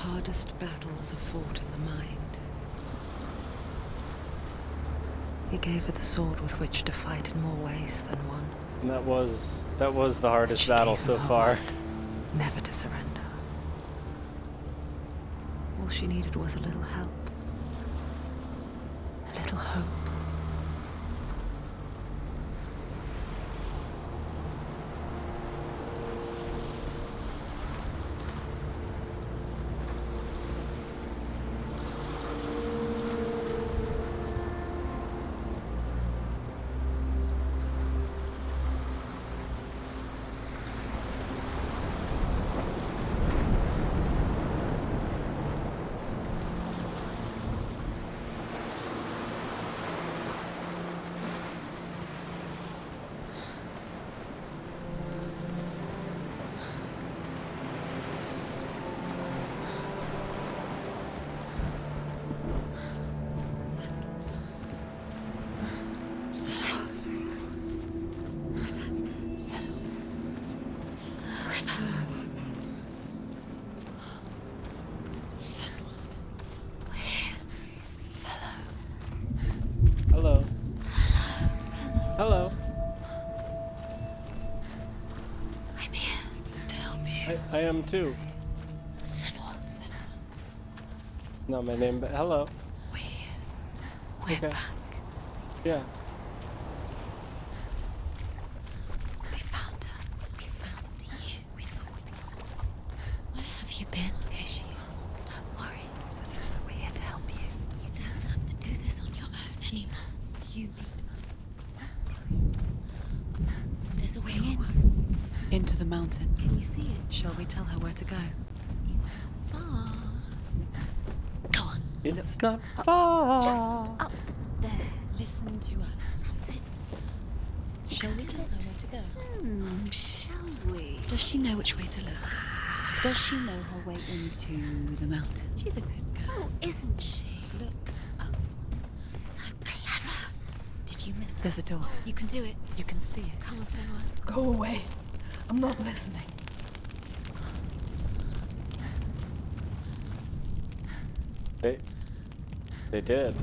hardest battles are fought in the mind. He gave her the sword with which to fight in more ways than one. And that was the hardest battle so far. Never to surrender. All she needed was a little help. A little hope. Hello. Hello. I'm here to help you. I am too. Senua. Not my name, but hello. We're Okay. back. Yeah. We found her. We found you. We thought we lost her. Where have you been? Here she is. Don't worry. We're here to help you. You don't have to do this on your own anymore. You need us. There's a way in. Into the mountain. Can you see it? Shall we tell her where to go? It's not far. Go on. It's not far. Just up there. Listen to us. That's it. Shall we tell her where to go? Shall we? Does she know which way to look? Does she know her way into the mountain? She's a good girl. Oh, isn't she? Look up. So clever. Did you miss us? There's a door. You can do it. You can see it. Come on, Senua. Go away. I'm not listening. They did.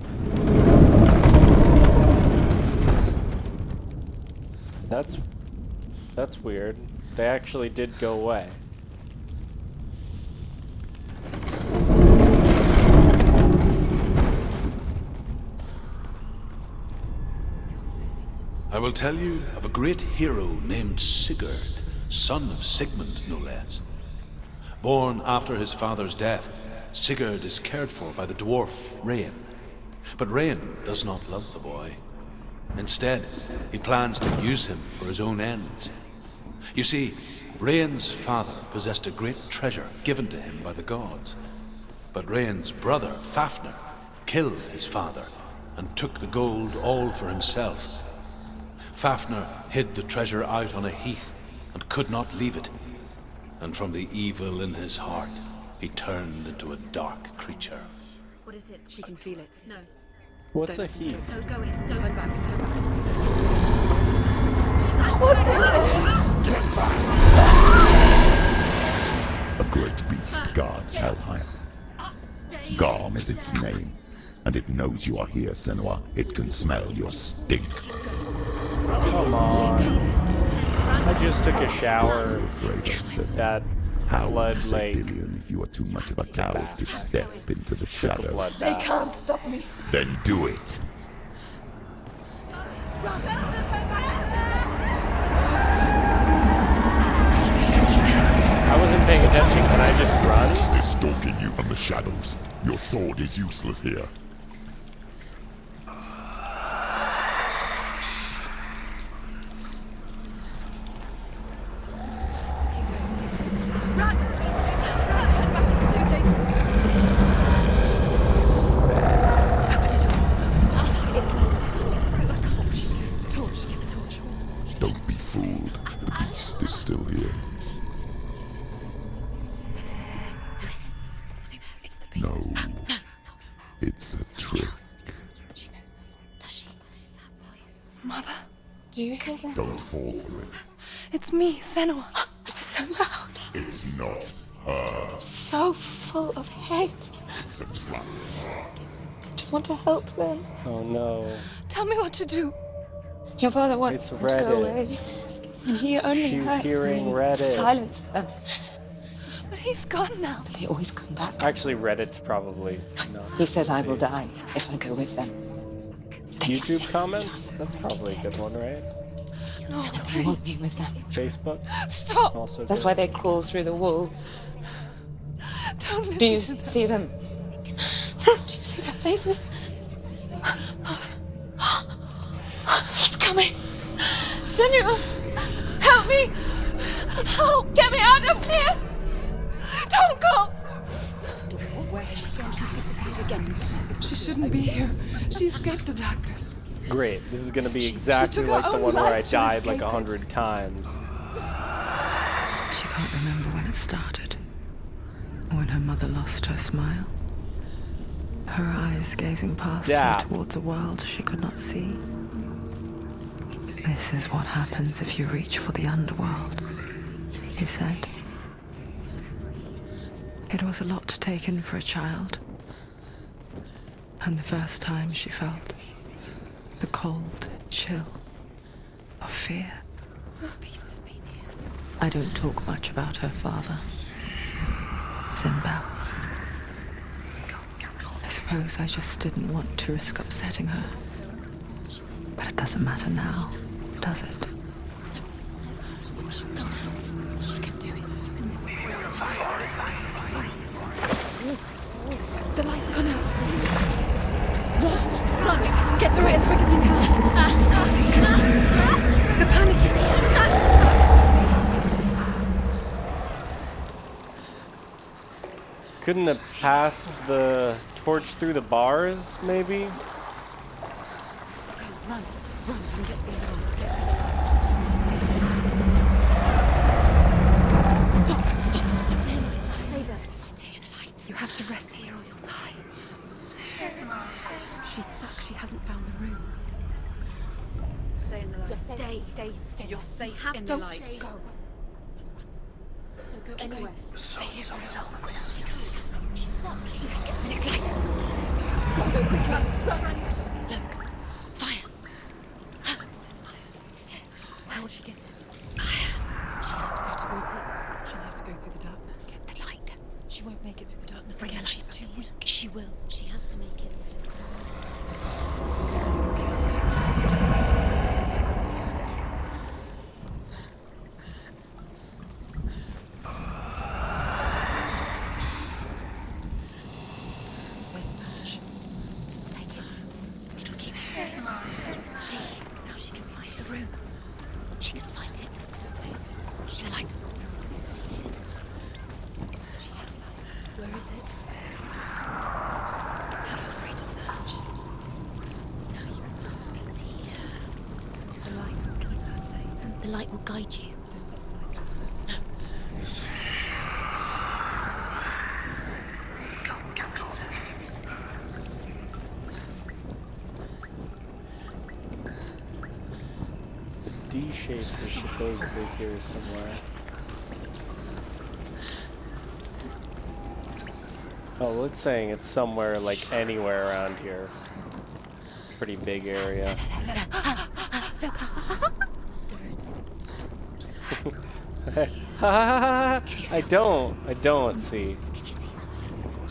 That's weird. They actually did go away. I will tell you of a great hero named Sigurd, son of Sigmund, no less. Born after his father's death, Sigurd is cared for by the dwarf Rain. But Rain does not love the boy. Instead, he plans to use him for his own ends. You see, Rain's father possessed a great treasure given to him by the gods. But Rain's brother, Fafnir, killed his father and took the gold all for himself. Fafnir hid the treasure out on a heath and could not leave it. And from the evil in his heart, he turned into a dark creature. What is it? She can feel it. No. What's a heath? Don't go in. Don't Turn back. Turn back. It's too dangerous. What's in there? A great beast guards Hellheim. Garm is its name, and it knows you are here, Senua. It can smell your stink. Come on. I just took a shower. Afraid of Senua. That How blood to say lake. Dillion if you are too much of a coward to step into the Took a shadow? blood They bath. can't stop me. Then do it. I wasn't paying attention. Can I just run? Beast is stalking you from the shadows. Your sword is useless here. Don't be fooled. The beast is still here. Who is it? Something there. It's the beast. No, No, it's not. it's a Something trick. else. She knows that voice. Does she? What is that voice? Mother, do you hear that? Don't fall for it. It's me, Senua. It's so loud. It's not So full of hate. I just want to help them. Oh no. Tell me what to do. Your father wants It's them to go Reddit. away. And he only She's hurts hearing me Reddit. to silence them. But he's gone now. They always come back. Actually, Reddit's probably not. He says I will die if I go with them. YouTube comments? That's probably a good one, right? No, they want me with them. Facebook? Stop! Also That's good. why they crawl through the walls. Don't listen Do you to them. see them? Do you see their faces? He's coming! Senua! Help me! Help! Get me out of here! Don't go! Where has she gone? She's disappeared again. She shouldn't be here. She escaped the darkness. Great. This is gonna be exactly took her like the own one where I life to died like escape it. 100 times. She can't remember when it started. When her mother lost her smile. Her eyes gazing past Yeah. her towards a world she could not see. This is what happens if you reach for the underworld, he said. It was a lot to take in for a child. And the first time she felt the cold chill of fear. I don't talk much about her father. Zimbel. I suppose I just didn't want to risk upsetting her. But it doesn't matter now, does it? She can do it. The light's gone out. Run! Get through it as quick as you can. The panic is here. Couldn't have passed the torch through the bars, maybe? Run and get to the light. Get to the light. Stop. Stay in the light. Stay there. Stay in the light. You have to rest here or you'll die. She's stuck. She hasn't found the runes. Stay in the light. Stay. You're safe in the light. Go. Don't go anywhere. Stay here. She can't. She's stuck. She has to get to the next light. Just go quick. Run. Look. Fire. There's fire. How will she get it? She has to go towards it. She'll have to go through the darkness. Get the light. She won't make it through the darkness again. She's too weak. She will. She has to make it. Where's the torch? Take it. It'll keep her safe. You can see. Now she can find the room. She can find it. The light. She has light. Where is it? Now you're free to search. Now you can see it's here. The light will keep her safe. The light will guide you. No. D shape is supposedly here somewhere. Oh, well, it's saying it's somewhere, like, anywhere around here. Pretty big area. The roots. I don't see. Can you see them?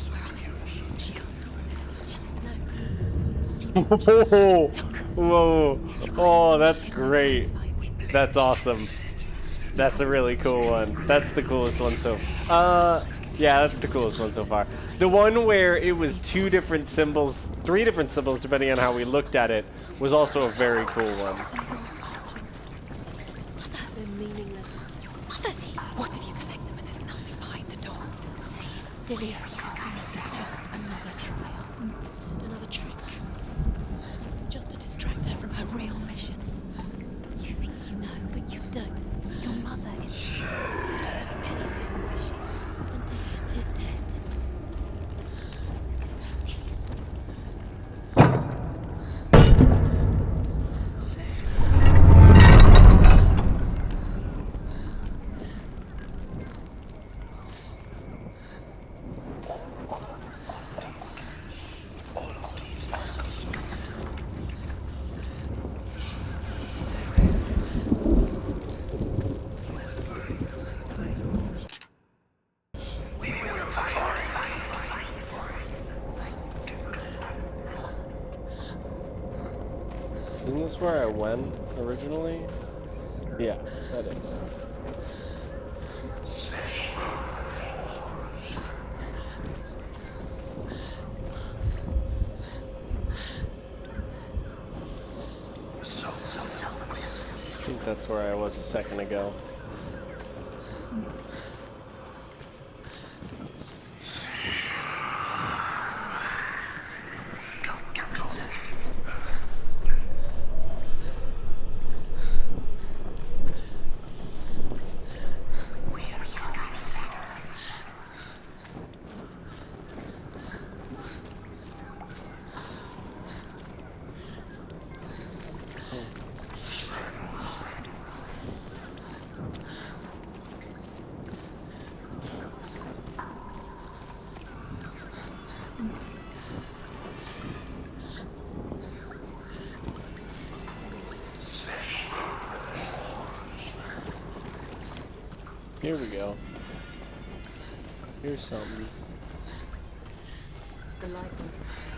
Where are they? She can't see them. She doesn't know. Whoa. Oh, that's great. That's awesome. That's a really cool one. That's the coolest one yeah, that's the coolest one so far. The one where it was three different symbols, depending on how we looked at it, was also a very cool one. They're meaningless. Your mother's here. What if you connect them and there's nothing behind the door? Save Dilly. This is just another trial. It's just another trick. Just to distract her from her real mission. You think you know, but you don't. Your mother is dead. Anything, is she? And Dilly is dead. this where I went originally? Yeah, that is. I think that's where I was a second ago. Here we go. Here's something. The light ones.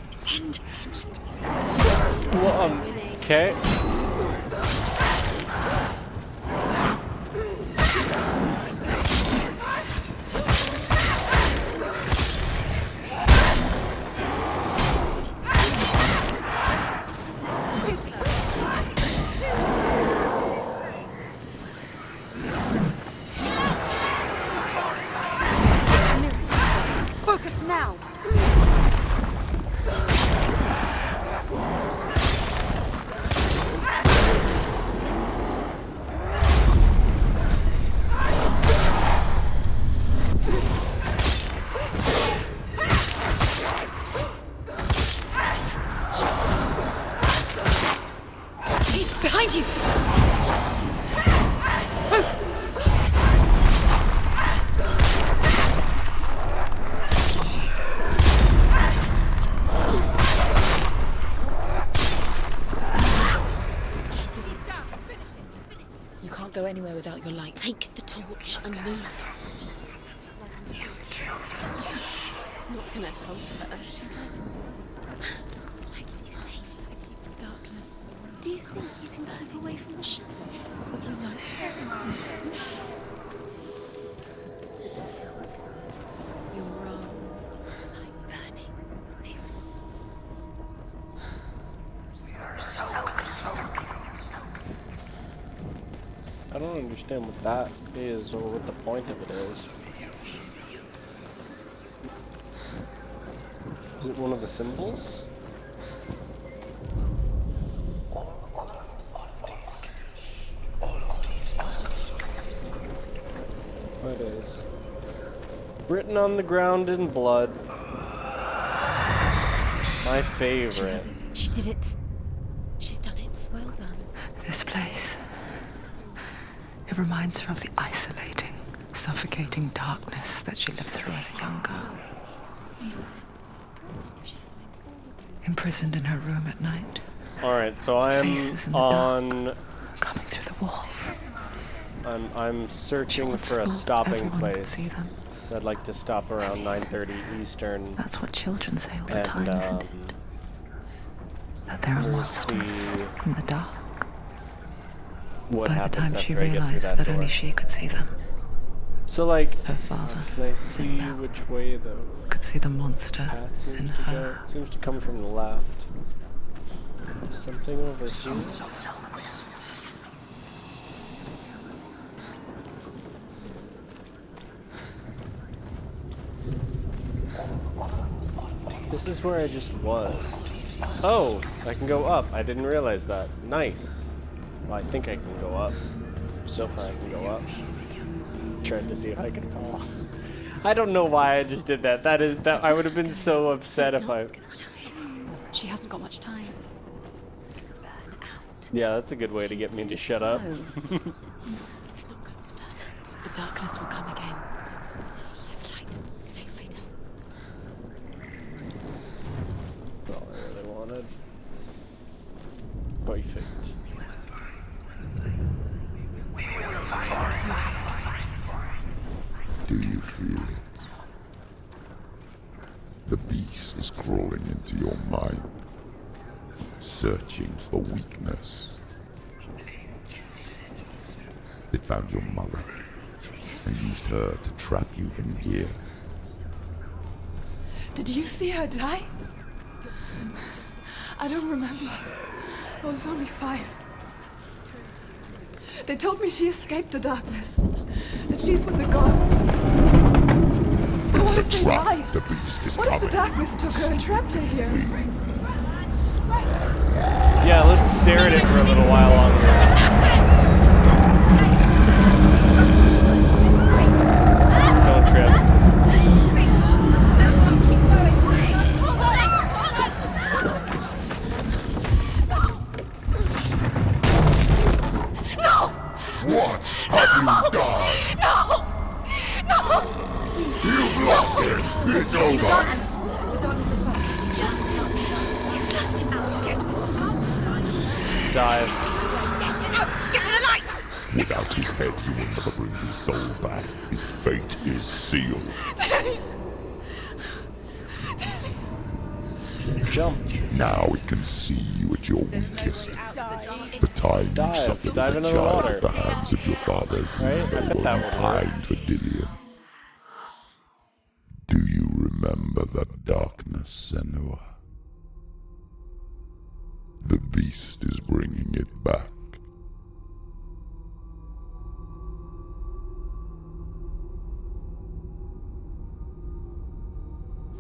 Defend. Well, okay. Focus now. He's behind you. You can't go anywhere without your light. Take the torch and move. It's not gonna help her. She's I keep you safe to keep the darkness. Do you think you can keep away from the shadows? Have you not? You're wrong. Light burning. You're safe. I don't understand what that is or what the point of it is. Is it one of the symbols? Oh, it is. Written on the ground in blood. My favorite. She did it. She's done it. well done. This place. It reminds her of the isolating, suffocating darkness that she lived through as a young girl. Imprisoned in her room at night, Alright, so I'm Faces in the on... coming through the walls. I'm searching Once for a thought stopping everyone could place. see them. So I'd like to stop around 9:30 Eastern. That's what children say all the And, time, isn't it? That there are we'll monsters see in the dark. what By the happens time she after I get through realized that that door. only she could see them, So, like, her father can I see which way the could see the monster path in seems to go? her. It seems to come from the left. Something over here? This is where I just was. Oh, I can go up. I didn't realize that. Nice. Well, I think I can go up. So far I can go up. Tried to see if I could fall. I don't know why I just did that. That I would have been so upset if I... She hasn't got much time. Burn out. Yeah, that's a good way to get me to shut up. It's not going to burn out. The darkness will come again. Light. Stay fatal. All I really wanted. Perfect. Do you feel it? The beast is crawling into your mind. searching for weakness. It found your mother and used her to trap you in here. Did you see her die? I don't remember. I was only 5. They told me she escaped the darkness. That she's with the gods. But It's what a if they trap. lied? The beast is What if the coming. darkness took her and trapped her here? Yeah, let's stare at it for a little while longer. Don't trip. What have you done? No! You've lost him. It's over. The darkness is back. You've lost him. Dive. Get in the light! Without his head, you will never bring his soul back. His fate is sealed. Jump. Now it can see you at your weakest. The time you Dive. suffered Dive as a into the child water. at the hands of your fathers. Right? I No bet longer that would work. pine for Dillion. Do you remember the darkness, Senua? The beast is bringing it back.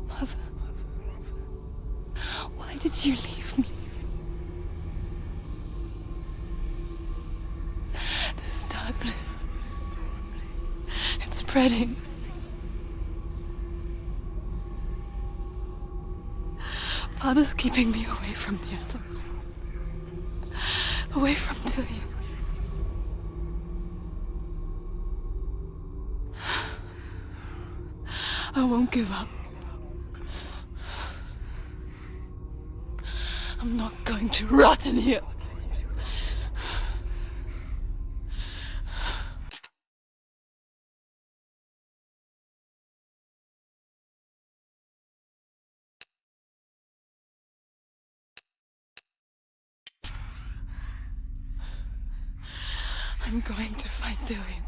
Mother, why did you leave me? This darkness, it's spreading. Father's keeping me away from the others. Away from Dillion. I won't give up. I'm not going to rot in here. I'm going to find Dillion.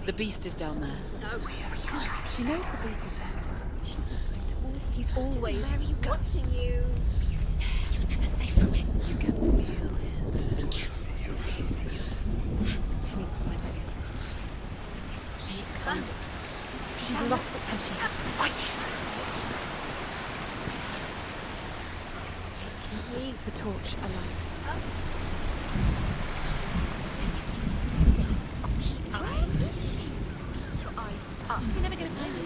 The beast is down there. No. She knows the beast is back. She's going towards. He's always. Where are you watching you? The beast is there. You're never safe from it. You can feel it. She needs to find it. She needs to find it. She lost it and she has to find it. Leave the torch alight. Can you see? Where is she? Keep your eyes up. You're never going to find it.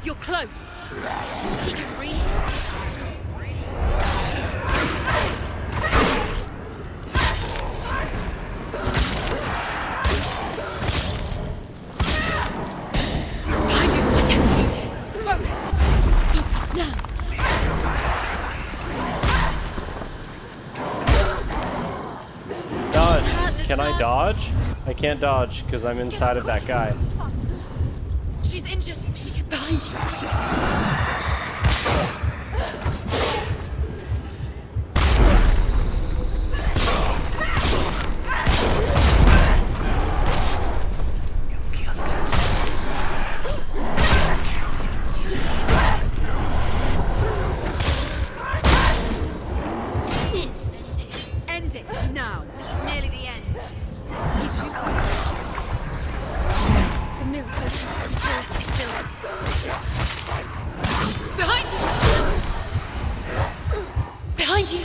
You're close. Dodge. Can I dodge? I can't dodge because I'm inside of that guy. She's injured. She get behind you. End it now. This is nearly the end. The miracle is still. Behind you! Behind you!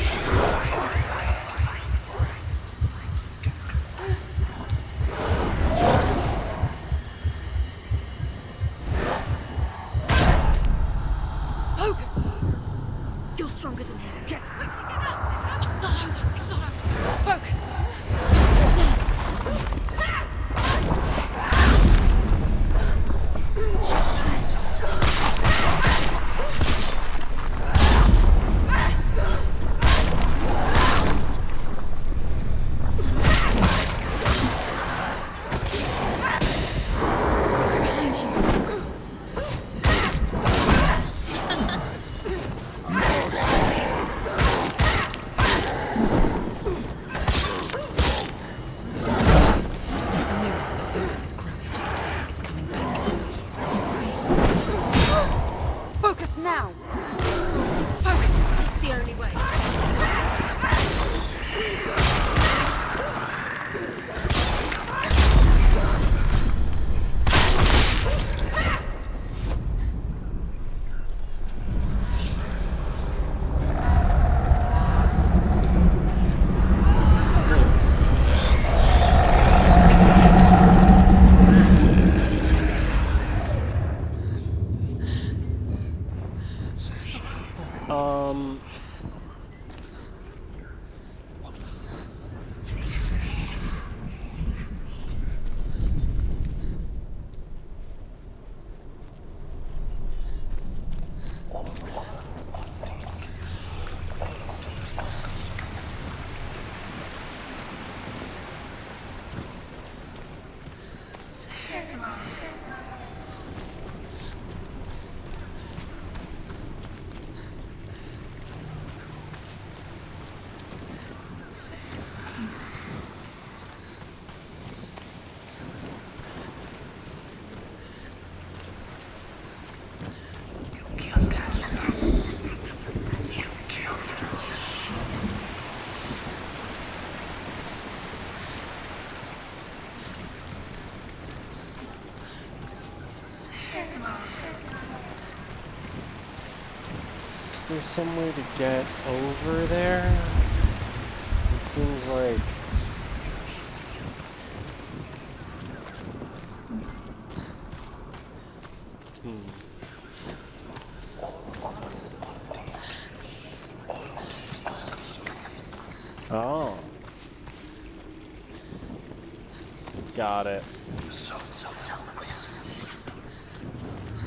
Focus! You're stronger than him. Quickly get up! It's not over. It's not over. Focus! Focus now. Focus! It's the only way. Is there some way to get over there? It seems like... Oh. Got it.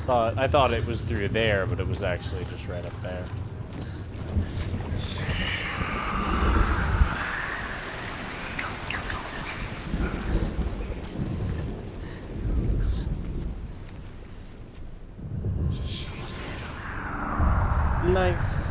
I thought it was through there, but it was actually just right up there. Nice.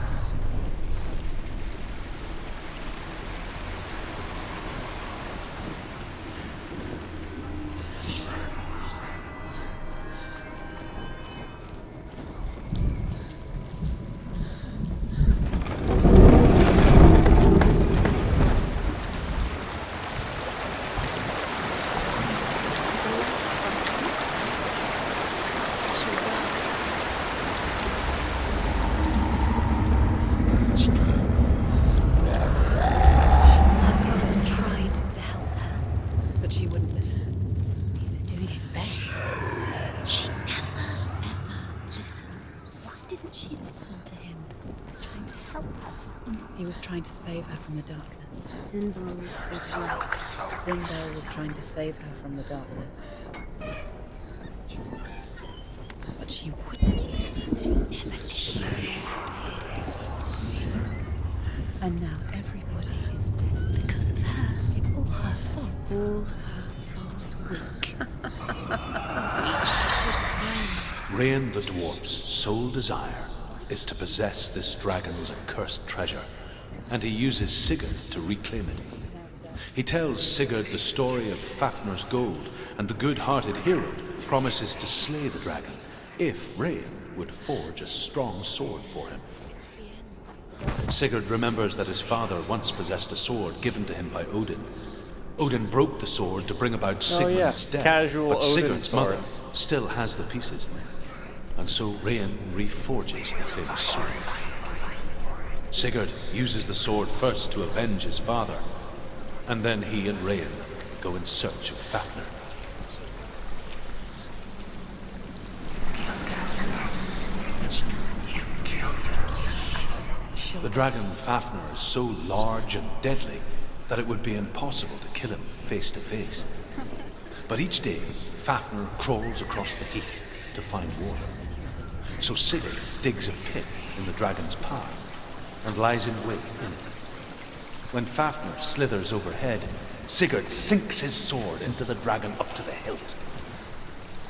He was trying to save her from the darkness. Zinbel was right. Zinbel was trying to save her from the darkness. But she wouldn't listen. Never listens. And now everybody is dead because of her. It's all All her fault was each should have known. Rain the dwarf's sole desire is to possess this dragon's accursed treasure, and he uses Sigurd to reclaim it. He tells Sigurd the story of Fafnir's gold, and the good-hearted hero promises to slay the dragon if Rain would forge a strong sword for him. Sigurd remembers that his father once possessed a sword given to him by Odin. Odin broke the sword to bring about Sigmund's death, Casual but Odin Sigurd's sword. mother still has the pieces. And so Rain reforges the famous sword. Sigurd uses the sword first to avenge his father, and then he and Rain go in search of Fafnir. The dragon Fafnir is so large and deadly that it would be impossible to kill him face to face. But each day, Fafnir crawls across the heath to find water. So Sigurd digs a pit in the dragon's path and lies in wait in it. When Fafnir slithers overhead, Sigurd sinks his sword into the dragon up to the hilt.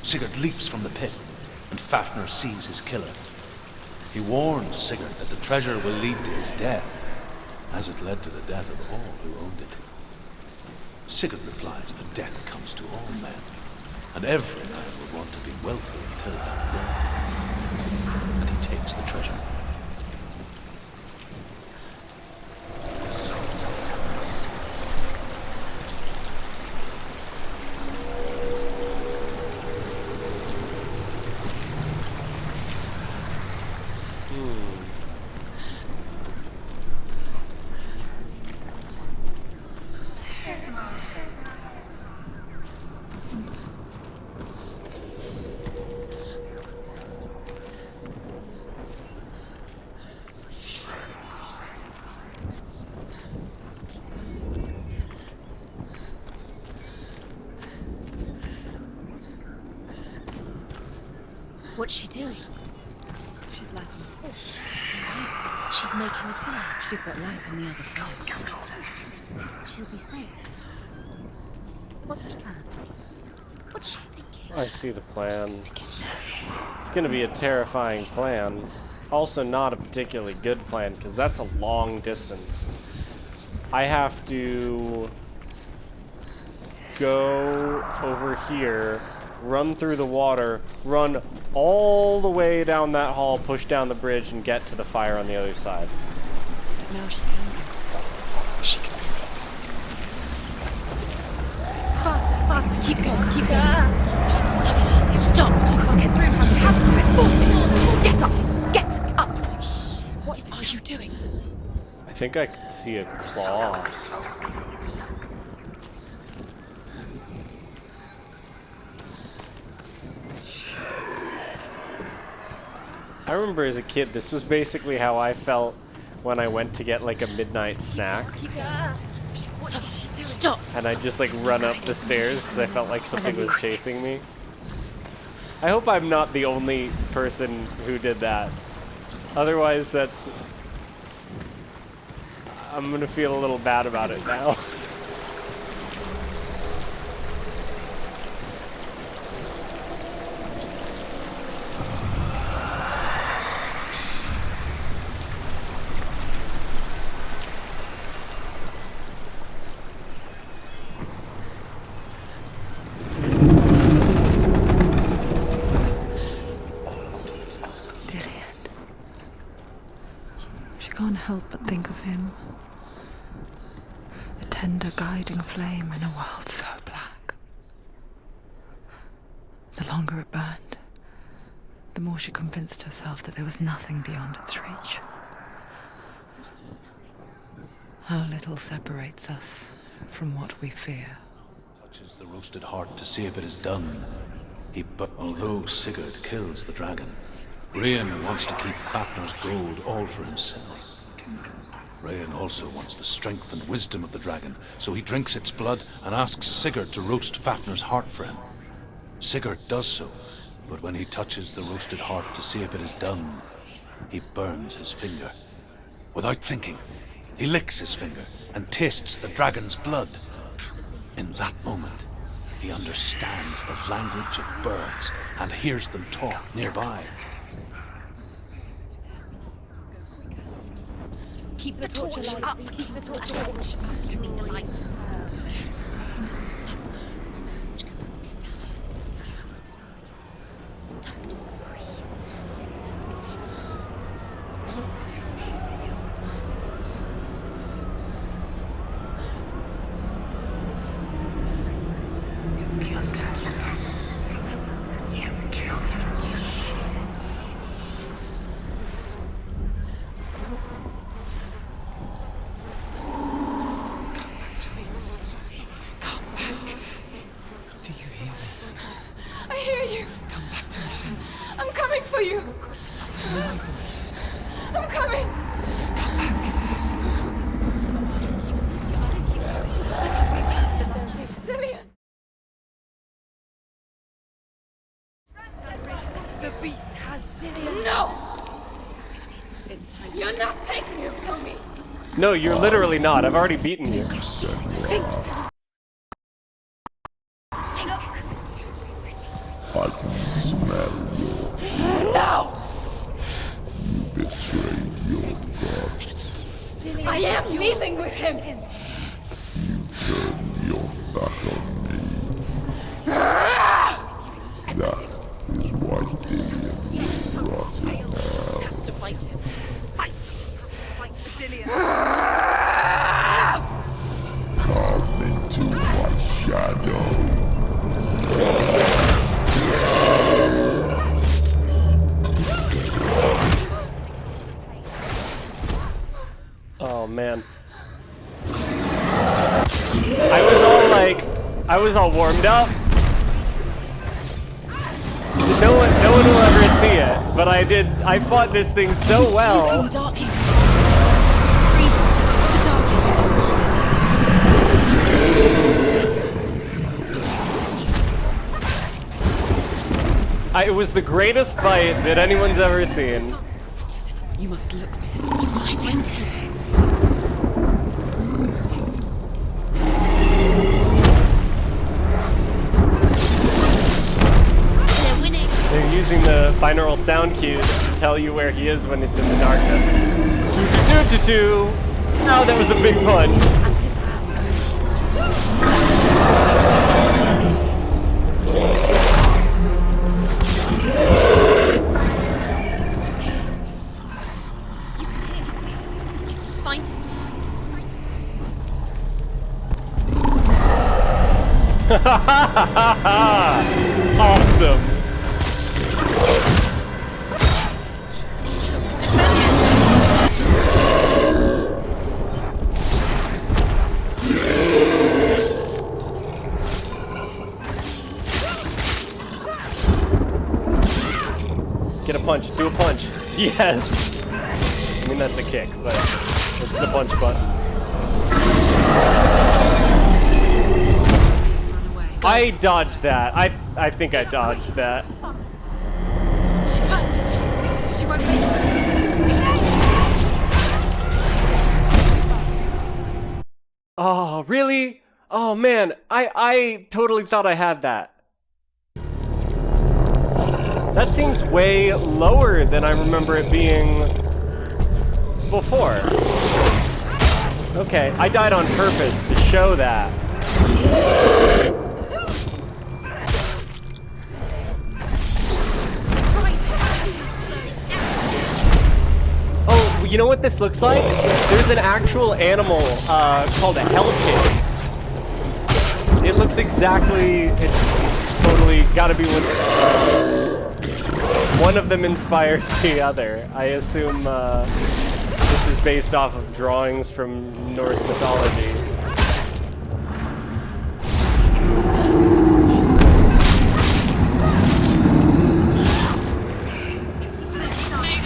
Sigurd leaps from the pit, and Fafnir sees his killer. He warns Sigurd that the treasure will lead to his death, as it led to the death of all who owned it. Sigurd replies that death comes to all men, and every man would want to be wealthy until that day. And he takes the treasure. What's she doing? She's lighting the torch. She's making a fire. She's got light on the other side. She'll be safe. What's her plan? What's she thinking? I see the plan. It's gonna be a terrifying plan. Also not a particularly good plan, because that's a long distance. I have to go over here, run through the water, run all the way down that hall, push down the bridge, and get to the fire on the other side. Now she can do it. She can do it. Faster, faster, keep going, keep going. Stop! Stop! Get through time. You have to do it. Get up! Get up! What are you doing? I think I can see a claw. I remember as a kid, this was basically how I felt when I went to get like a midnight snack. Stop! And I'd just like run up the stairs because I felt like something was chasing me. I hope I'm not the only person who did that. Otherwise, I'm gonna feel a little bad about it now. Can't help but think of him. A tender guiding flame in a world so black. The longer it burned, the more she convinced herself that there was nothing beyond its reach. How little separates us from what we fear. Touches the roasted heart to see if it is done. But although Sigurd kills the dragon, Rain wants to keep Fafnir's gold all for himself. Rain also wants the strength and wisdom of the dragon, so he drinks its blood and asks Sigurd to roast Fafnir's heart for him. Sigurd does so, but when he touches the roasted heart to see if it is done, he burns his finger. Without thinking, he licks his finger and tastes the dragon's blood. In that moment, he understands the language of birds and hears them talk nearby. Keep the torch alight. Keep the torch alight. I hear you. Come back to us, Senua. I'm coming for you. I'm coming. Dillian. The beast has Dillian. No. It's time. You're not taking him from me. No, you're literally not. I've already beaten you. I can smell your No. betrayed your god. I am leaving with him. Turn your back on me. That is why Dillian will rot in hell. Has to fight. Fight. Fight for Dillian. Come into my shadow. Oh man. I was all warmed up. So no one will ever see it, but I fought this thing so well. It was the greatest fight that anyone's ever seen. You must look for him. He must find him. They're winning. They're using the binaural sound cues to tell you where he is when it's in the darkness. Do-do-do-do-do! Oh, that was a big punch. Find him. Awesome. Get a punch. Do a punch. Yes. I mean, that's a kick, but it's the punch button. I dodged that. I think I dodged that. She's hurt. She won't make it. Oh, really? Oh man, I totally thought I had that. That seems way lower than I remember it being before. Okay, I died on purpose to show that. Oh, you know what this looks like? There's an actual animal called a hell kid. It looks exactly, it's totally gotta be one of them inspires the other. I assume this is based off of drawings from Norse mythology.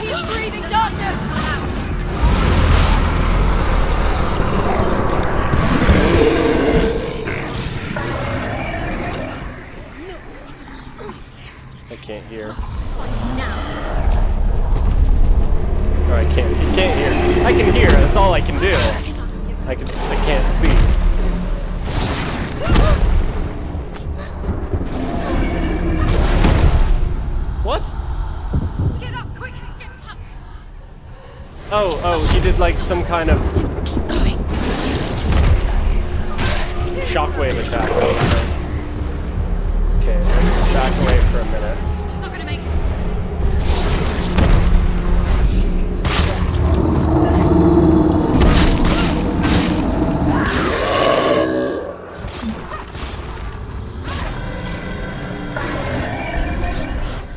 He's breathing darkness. I can't hear. Now. Or I can't. You can't hear. I can hear. That's all I can do. I can't see. Oh, he did like some kind of Keep going. shockwave attack. Okay, let's back away for a minute. She's not gonna make it.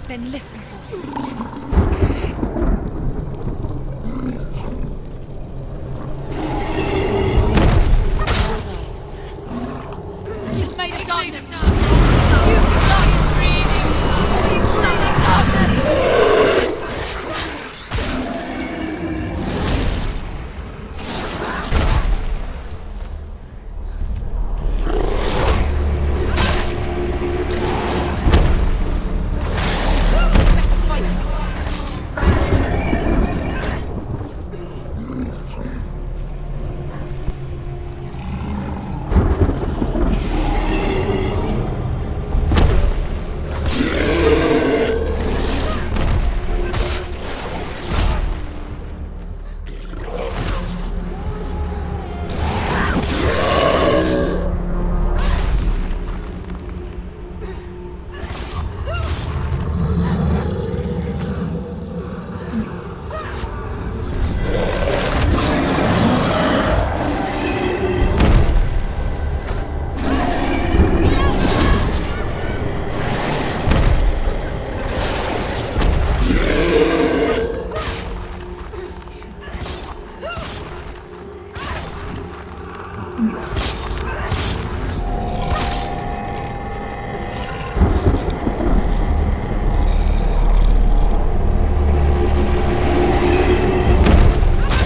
Then listen for him. Listen. It's made of darkness. You giant breathing love. He's made of darkness.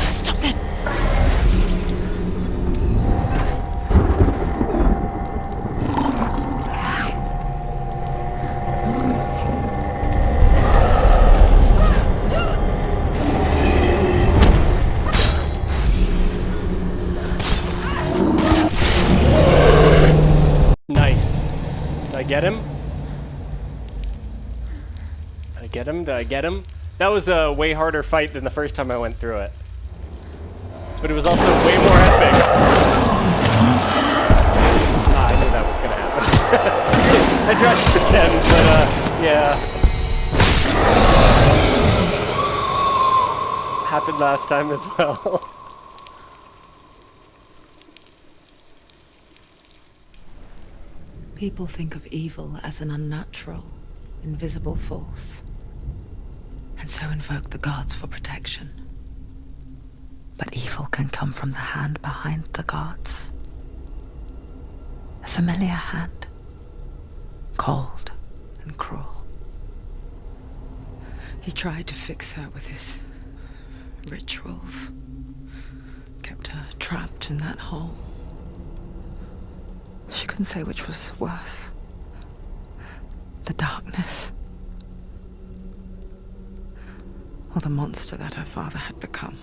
Stop them. Nice. Did I get him? Did I get him? Did I get him? That was a way harder fight than the first time I went through it. But it was also way more epic. Ah, I knew that was gonna happen. I tried to pretend, but yeah. Happened last time as well. People think of evil as an unnatural, invisible force, and so invoke the gods for protection. But evil can come from the hand behind the gods. A familiar hand, cold and cruel. He tried to fix her with his rituals, kept her trapped in that hole. She couldn't say which was worse. The darkness, or the monster that her father had become.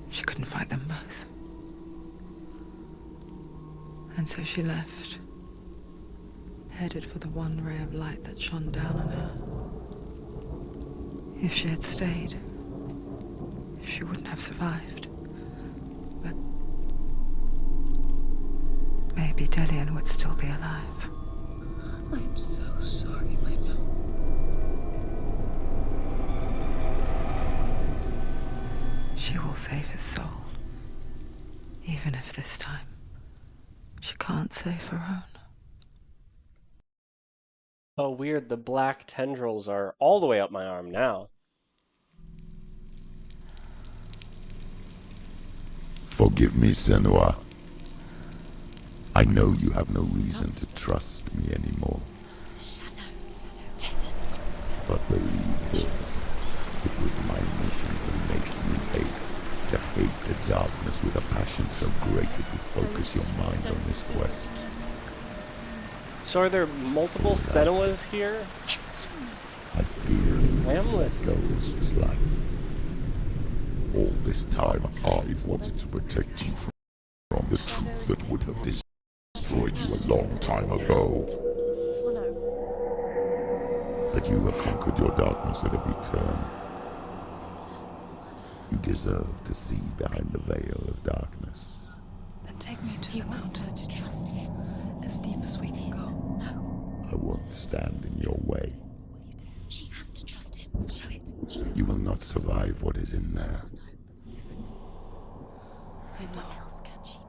She couldn't fight them both. And so she left, headed for the one ray of light that shone down on her. If she had stayed, she wouldn't have survived. But maybe Delian would still be alive. I'm so sorry, my love. She will save his soul. Even if this time she can't save her own. Oh, weird. The black tendrils are all the way up my arm now. Forgive me, Senua. I know you have no reason to trust me anymore. Shadow. Listen. But believe this. It was my mission to make you hate. To hate the darkness with a passion so great it would focus your mind on this quest. So are there multiple Senuas here? Listen. I fear I am listening. goes his life. All this time, I've wanted to protect you from the truth that would have destroyed you a long time ago. But you have conquered your darkness at every turn. You deserve to see behind the veil of darkness. Then take me to He the wants her mountain, to trust him. as deep as we can go. No, I won't stand in your way. she has to trust him. Follow it. You will not survive what is in there. I know. What else can she